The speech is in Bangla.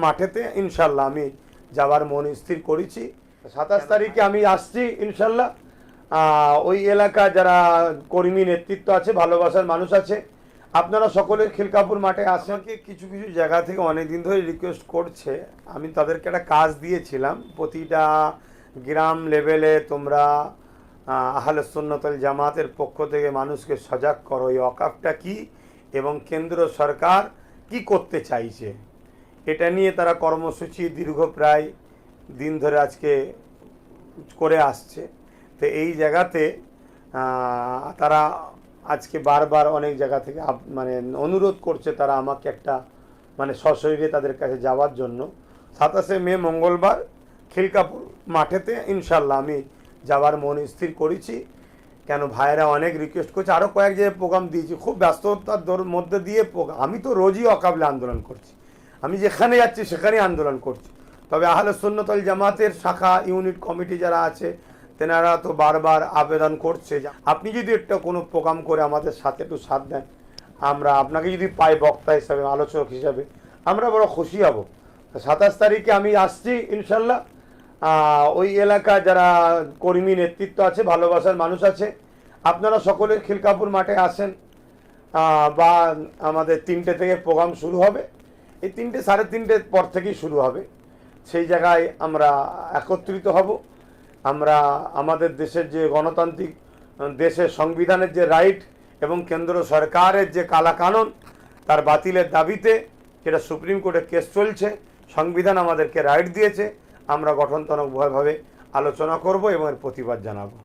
মাঠেতে ইনশাল্লাহ আমি যাবার মন স্থির করেছি। 27 তারিখে আমি আসছি ইনশাল্লাহ। ওই এলাকা যারা কর্মী নেতৃত্ব আছে, ভালোবাসার মানুষ আছে, আপনারা সকলে খিলকাপুর মাঠে আসেন। কিছু কিছু জায়গা থেকে অনেক দিন ধরে রিকোয়েস্ট করছে, আমি তাদেরকে একটা কাজ দিয়েছিলাম, প্রতিটা গ্রাম লেভেলে তোমরা আহলে সুন্নাত ওয়াল জামাতের পক্ষ থেকে মানুষকে সজাগ করো এই ওয়াকফটা কি এবং কেন্দ্র সরকার কি করতে চাইছে। এটা নিয়ে তারা কর্মসূচি দীর্ঘ প্রায় দিন ধরে আজকে করে আসছে। তো এই জায়গাতে তারা আজকে বারবার অনেক জায়গা থেকে মানে অনুরোধ করছে তারা আমাকে একটা মানে সশরীরে তাদের কাছে যাওয়ার জন্য। 27শে মে মঙ্গলবার খিলকাপুর মাঠেতে ইনশাল্লাহ আমি যাবার মন স্থির করেছি। কেন ভাইয়েরা অনেক রিকোয়েস্ট করছে, আরও কয়েক জায়গায় প্রোগ্রাম দিয়েছি, খুব ব্যস্ততার মধ্যে দিয়ে আমি তো রোজই অকাবলে আন্দোলন করছি, আমি যেখানে যাচ্ছি সেখানেই আন্দোলন করছি। তবে আহলে সুন্নাত ওয়াল জামাতের শাখা ইউনিট কমিটি যারা আছে তেনারা তো বারবার আবেদন করছে যে আপনি যদি একটা কোনো প্রোগ্রাম করে আমাদের সাথে একটু সাথ দেন, আমরা আপনাকে যদি পাই বক্তা হিসাবে, আলোচক হিসাবে, আমরা বড় খুশি হব। 27 তারিখে আমি আসছি ইনশাল্লাহ। ওই এলাকা যারা কর্মী নেতৃত্ব আছে, ভালোবাসার মানুষ আছে, আপনারা সকলে খিলকাপুর মাঠে আসেন। বা আমাদের 3টে থেকে প্রোগ্রাম শুরু হবে, এই 3টে সাড়ে 3টের পর থেকেই শুরু হবে। সেই জায়গায় আমরা একত্রিত হব। আমরা আমাদের দেশের যে গণতান্ত্রিক দেশের সংবিধানের যে রাইট এবং কেন্দ্র সরকারের যে কালা কানুন তার বাতিলের দাবিতে, যেটা সুপ্রিম কোর্টে কেস চলছে, সংবিধান আমাদেরকে রাইট দিয়েছে, আমরা গঠনতন্ত্রভাবে আলোচনা করব এবং এর প্রতিবাদ জানাবো।